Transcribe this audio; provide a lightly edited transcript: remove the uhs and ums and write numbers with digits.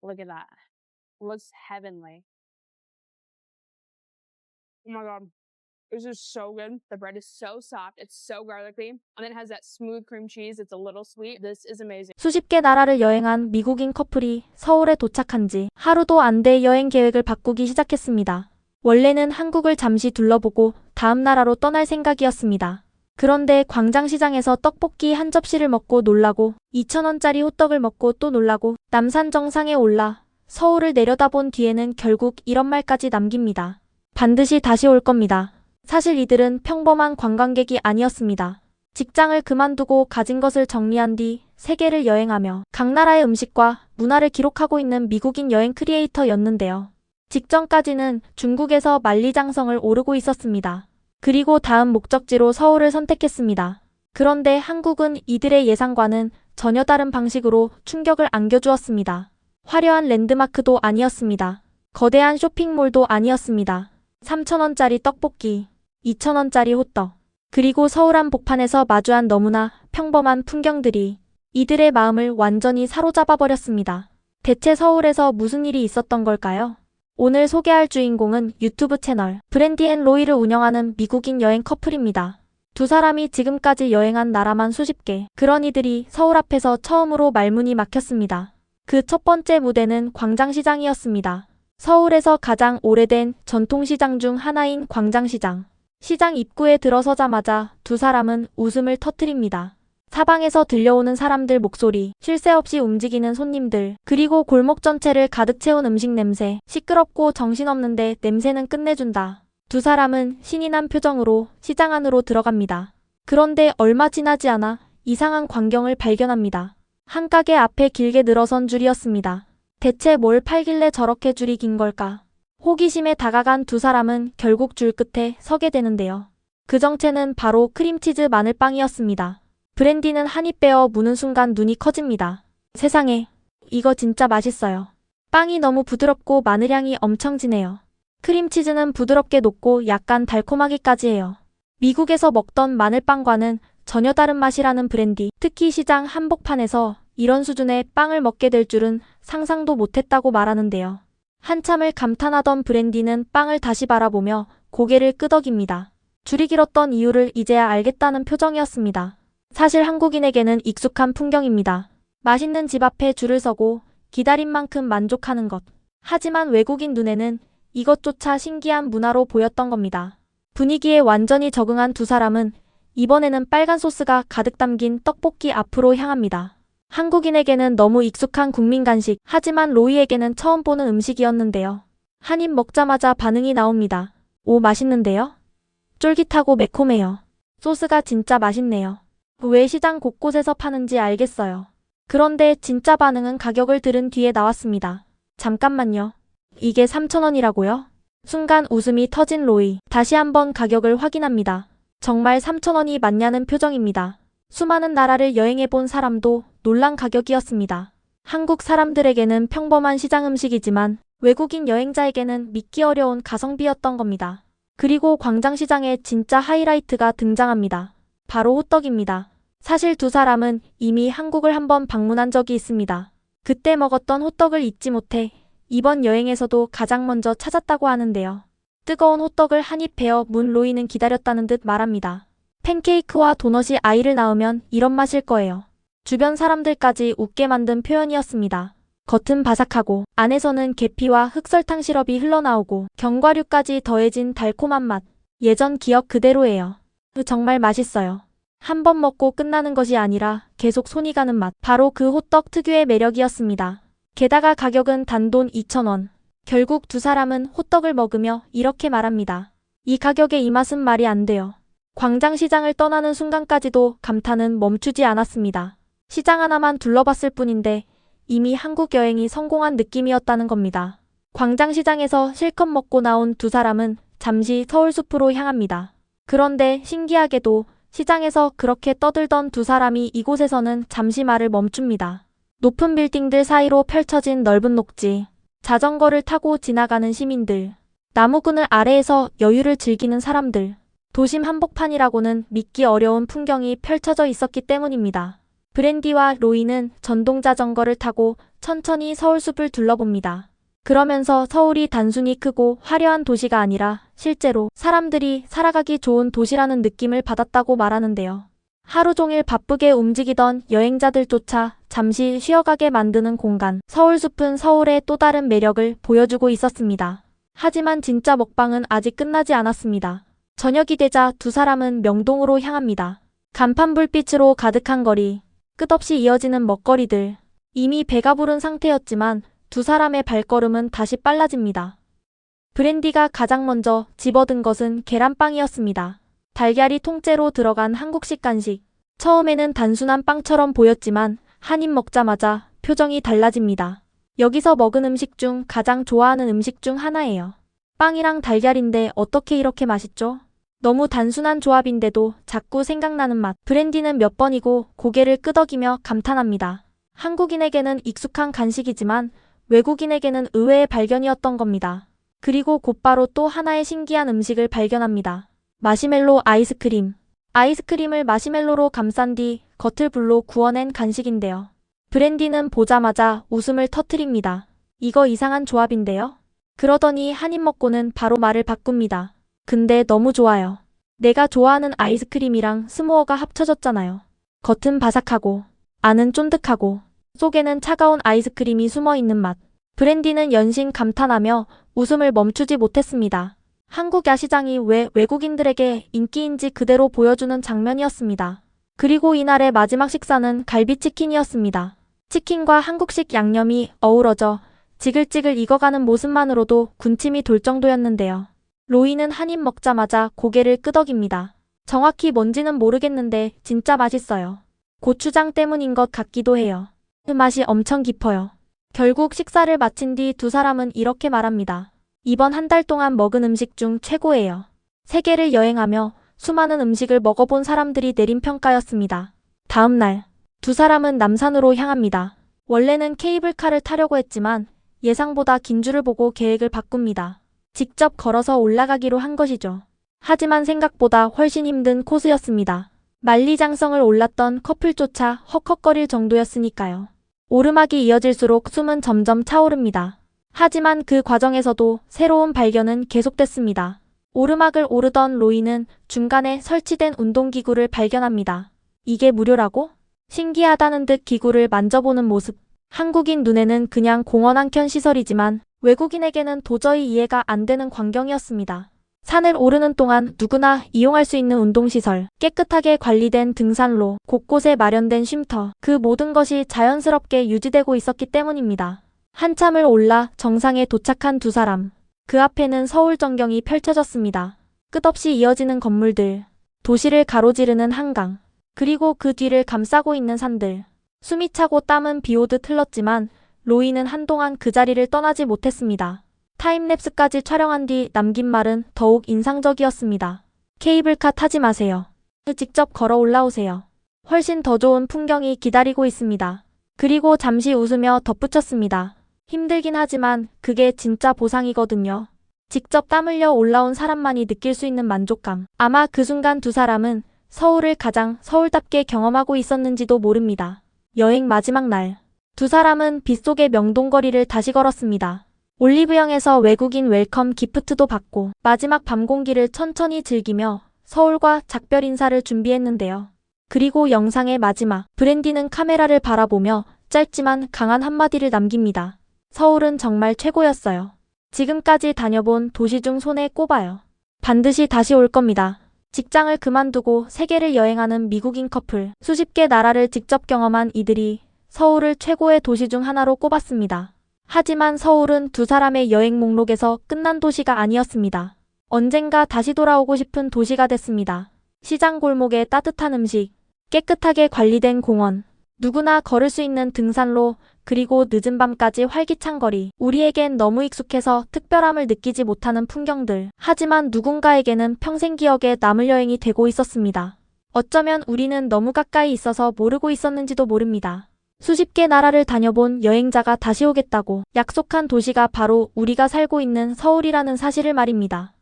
Look at that. Looks heavenly. Oh my god. This is so good. The bread is so soft. It's so garlicky. And then it has that smooth cream cheese. It's a little sweet. This is amazing. 수십 개 나라를 여행한 미국인 커플이 서울에 도착한 지 하루도 안 돼 여행 계획을 바꾸기 시작했습니다. 원래는 한국을 잠시 둘러보고 다음 나라로 떠날 생각이었습니다. 그런데 광장시장에서 떡볶이 한 접시를 먹고 놀라고 2,000원짜리 호떡을 먹고 또 놀라고 남산 정상에 올라 서울을 내려다본 뒤에는 결국 이런 말까지 남깁니다. 반드시 다시 올 겁니다. 사실 이들은 평범한 관광객이 아니었습니다. 직장을 그만두고 가진 것을 정리한 뒤 세계를 여행하며 각 나라의 음식과 문화를 기록하고 있는 미국인 여행 크리에이터였는데요. 직전까지는 중국에서 만리장성을 오르고 있었습니다. 그리고 다음 목적지로 서울을 선택했습니다. 그런데 한국은 이들의 예상과는 전혀 다른 방식으로 충격을 안겨주었습니다. 화려한 랜드마크도 아니었습니다. 거대한 쇼핑몰도 아니었습니다. 3,000원짜리 떡볶이, 2,000원짜리 호떡, 그리고 서울 한복판에서 마주한 너무나 평범한 풍경들이 이들의 마음을 완전히 사로잡아 버렸습니다. 대체 서울에서 무슨 일이 있었던 걸까요? 오늘 소개할 주인공은 유튜브 채널 브랜디 앤 로이를 운영하는 미국인 여행 커플입니다. 두 사람이 지금까지 여행한 나라만 수십 개. 그런 이들이 서울 앞에서 처음으로 말문이 막혔습니다. 그 첫 번째 무대는 광장시장이었습니다. 서울에서 가장 오래된 전통시장 중 하나인 광장시장. 시장 입구에 들어서자마자 두 사람은 웃음을 터뜨립니다. 사방에서 들려오는 사람들 목소리, 쉴 새 없이 움직이는 손님들, 그리고 골목 전체를 가득 채운 음식 냄새, 시끄럽고 정신없는데 냄새는 끝내준다. 두 사람은 신이 난 표정으로 시장 안으로 들어갑니다. 그런데 얼마 지나지 않아 이상한 광경을 발견합니다. 한 가게 앞에 길게 늘어선 줄이었습니다. 대체 뭘 팔길래 저렇게 줄이 긴 걸까? 호기심에 다가간 두 사람은 결국 줄 끝에 서게 되는데요. 그 정체는 바로 크림치즈 마늘빵이었습니다. 브랜디는 한 입 베어 무는 순간 눈이 커집니다. 세상에, 이거 진짜 맛있어요. 빵이 너무 부드럽고 마늘향이 엄청 진해요. 크림치즈는 부드럽게 녹고 약간 달콤하기까지 해요. 미국에서 먹던 마늘빵과는 전혀 다른 맛이라는 브랜디. 특히 시장 한복판에서 이런 수준의 빵을 먹게 될 줄은 상상도 못했다고 말하는데요. 한참을 감탄하던 브랜디는 빵을 다시 바라보며 고개를 끄덕입니다. 줄이 길었던 이유를 이제야 알겠다는 표정이었습니다. 사실 한국인에게는 익숙한 풍경입니다. 맛있는 집 앞에 줄을 서고 기다린 만큼 만족하는 것. 하지만 외국인 눈에는 이것조차 신기한 문화로 보였던 겁니다. 분위기에 완전히 적응한 두 사람은 이번에는 빨간 소스가 가득 담긴 떡볶이 앞으로 향합니다. 한국인에게는 너무 익숙한 국민 간식, 하지만 로이에게는 처음 보는 음식이었는데요. 한 입 먹자마자 반응이 나옵니다. 오, 맛있는데요? 쫄깃하고 매콤해요. 소스가 진짜 맛있네요. 왜 시장 곳곳에서 파는지 알겠어요. 그런데 진짜 반응은 가격을 들은 뒤에 나왔습니다. 잠깐만요. 이게 3,000원이라고요? 순간 웃음이 터진 로이. 다시 한번 가격을 확인합니다. 정말 3,000원이 맞냐는 표정입니다. 수많은 나라를 여행해본 사람도 놀란 가격이었습니다. 한국 사람들에게는 평범한 시장 음식이지만 외국인 여행자에게는 믿기 어려운 가성비였던 겁니다. 그리고 광장시장에 진짜 하이라이트가 등장합니다. 바로 호떡입니다. 사실 두 사람은 이미 한국을 한번 방문한 적이 있습니다. 그때 먹었던 호떡을 잊지 못해 이번 여행에서도 가장 먼저 찾았다고 하는데요. 뜨거운 호떡을 한 입 베어 문 로이는 기다렸다는 듯 말합니다. 팬케이크와 도넛이 아이를 낳으면 이런 맛일 거예요. 주변 사람들까지 웃게 만든 표현이었습니다. 겉은 바삭하고 안에서는 계피와 흑설탕 시럽이 흘러나오고 견과류까지 더해진 달콤한 맛. 예전 기억 그대로예요. 정말 맛있어요. 한 번 먹고 끝나는 것이 아니라 계속 손이 가는 맛. 바로 그 호떡 특유의 매력이었습니다. 게다가 가격은 단돈 2,000원. 결국 두 사람은 호떡을 먹으며 이렇게 말합니다. 이 가격에 이 맛은 말이 안 돼요. 광장시장을 떠나는 순간까지도 감탄은 멈추지 않았습니다. 시장 하나만 둘러봤을 뿐인데 이미 한국 여행이 성공한 느낌이었다는 겁니다. 광장시장에서 실컷 먹고 나온 두 사람은 잠시 서울숲으로 향합니다. 그런데 신기하게도 시장에서 그렇게 떠들던 두 사람이 이곳에서는 잠시 말을 멈춥니다. 높은 빌딩들 사이로 펼쳐진 넓은 녹지, 자전거를 타고 지나가는 시민들, 나무 그늘 아래에서 여유를 즐기는 사람들, 도심 한복판이라고는 믿기 어려운 풍경이 펼쳐져 있었기 때문입니다. 브랜디와 로이는 전동 자전거를 타고 천천히 서울숲을 둘러봅니다. 그러면서 서울이 단순히 크고 화려한 도시가 아니라 실제로 사람들이 살아가기 좋은 도시라는 느낌을 받았다고 말하는데요. 하루 종일 바쁘게 움직이던 여행자들조차 잠시 쉬어가게 만드는 공간, 서울숲은 서울의 또 다른 매력을 보여주고 있었습니다. 하지만 진짜 먹방은 아직 끝나지 않았습니다. 저녁이 되자 두 사람은 명동으로 향합니다. 간판 불빛으로 가득한 거리, 끝없이 이어지는 먹거리들. 이미 배가 부른 상태였지만 두 사람의 발걸음은 다시 빨라집니다. 브랜디가 가장 먼저 집어든 것은 계란빵이었습니다. 달걀이 통째로 들어간 한국식 간식. 처음에는 단순한 빵처럼 보였지만 한 입 먹자마자 표정이 달라집니다. 여기서 먹은 음식 중 가장 좋아하는 음식 중 하나예요. 빵이랑 달걀인데 어떻게 이렇게 맛있죠? 너무 단순한 조합인데도 자꾸 생각나는 맛. 브랜디는 몇 번이고 고개를 끄덕이며 감탄합니다. 한국인에게는 익숙한 간식이지만 외국인에게는 의외의 발견이었던 겁니다. 그리고 곧바로 또 하나의 신기한 음식을 발견합니다. 마시멜로 아이스크림. 아이스크림을 마시멜로로 감싼 뒤 겉을 불로 구워낸 간식인데요. 브랜디는 보자마자 웃음을 터뜨립니다. 이거 이상한 조합인데요? 그러더니 한 입 먹고는 바로 말을 바꿉니다. 근데 너무 좋아요. 내가 좋아하는 아이스크림이랑 스모어가 합쳐졌잖아요. 겉은 바삭하고 안은 쫀득하고 속에는 차가운 아이스크림이 숨어있는 맛. 브랜디는 연신 감탄하며 웃음을 멈추지 못했습니다. 한국 야시장이 왜 외국인들에게 인기인지 그대로 보여주는 장면이었습니다. 그리고 이날의 마지막 식사는 갈비치킨이었습니다. 치킨과 한국식 양념이 어우러져 지글지글 익어가는 모습만으로도 군침이 돌 정도였는데요. 로이는 한 입 먹자마자 고개를 끄덕입니다. 정확히 뭔지는 모르겠는데 진짜 맛있어요. 고추장 때문인 것 같기도 해요. 그 맛이 엄청 깊어요. 결국 식사를 마친 뒤 두 사람은 이렇게 말합니다. 이번 한 달 동안 먹은 음식 중 최고예요. 세계를 여행하며 수많은 음식을 먹어본 사람들이 내린 평가였습니다. 다음 날, 두 사람은 남산으로 향합니다. 원래는 케이블카를 타려고 했지만 예상보다 긴 줄을 보고 계획을 바꿉니다. 직접 걸어서 올라가기로 한 것이죠. 하지만 생각보다 훨씬 힘든 코스였습니다. 만리장성을 올랐던 커플조차 헉헉거릴 정도였으니까요. 오르막이 이어질수록 숨은 점점 차오릅니다. 하지만 그 과정에서도 새로운 발견은 계속됐습니다. 오르막을 오르던 로이는 중간에 설치된 운동기구를 발견합니다. 이게 무료라고? 신기하다는 듯 기구를 만져보는 모습. 한국인 눈에는 그냥 공원 한켠 시설이지만 외국인에게는 도저히 이해가 안 되는 광경이었습니다. 산을 오르는 동안 누구나 이용할 수 있는 운동시설, 깨끗하게 관리된 등산로, 곳곳에 마련된 쉼터, 그 모든 것이 자연스럽게 유지되고 있었기 때문입니다. 한참을 올라 정상에 도착한 두 사람. 그 앞에는 서울 전경이 펼쳐졌습니다. 끝없이 이어지는 건물들, 도시를 가로지르는 한강, 그리고 그 뒤를 감싸고 있는 산들. 숨이 차고 땀은 비오듯 흘렀지만 로이는 한동안 그 자리를 떠나지 못했습니다. 타임랩스까지 촬영한 뒤 남긴 말은 더욱 인상적이었습니다. 케이블카 타지 마세요. 직접 걸어 올라오세요. 훨씬 더 좋은 풍경이 기다리고 있습니다. 그리고 잠시 웃으며 덧붙였습니다. 힘들긴 하지만 그게 진짜 보상이거든요. 직접 땀 흘려 올라온 사람만이 느낄 수 있는 만족감. 아마 그 순간 두 사람은 서울을 가장 서울답게 경험하고 있었는지도 모릅니다. 여행 마지막 날. 두 사람은 빗속의 명동거리를 다시 걸었습니다. 올리브영에서 외국인 웰컴 기프트도 받고 마지막 밤 공기를 천천히 즐기며 서울과 작별 인사를 준비했는데요. 그리고 영상의 마지막, 브랜디는 카메라를 바라보며 짧지만 강한 한마디를 남깁니다. 서울은 정말 최고였어요. 지금까지 다녀본 도시 중 손에 꼽아요. 반드시 다시 올 겁니다. 직장을 그만두고 세계를 여행하는 미국인 커플, 수십 개 나라를 직접 경험한 이들이 서울을 최고의 도시 중 하나로 꼽았습니다. 하지만 서울은 두 사람의 여행 목록에서 끝난 도시가 아니었습니다. 언젠가 다시 돌아오고 싶은 도시가 됐습니다. 시장 골목의 따뜻한 음식, 깨끗하게 관리된 공원, 누구나 걸을 수 있는 등산로, 그리고 늦은 밤까지 활기찬 거리. 우리에겐 너무 익숙해서 특별함을 느끼지 못하는 풍경들. 하지만 누군가에게는 평생 기억에 남을 여행이 되고 있었습니다. 어쩌면 우리는 너무 가까이 있어서 모르고 있었는지도 모릅니다. 수십 개 나라를 다녀본 여행자가 다시 오겠다고 약속한 도시가 바로 우리가 살고 있는 서울이라는 사실을 말입니다.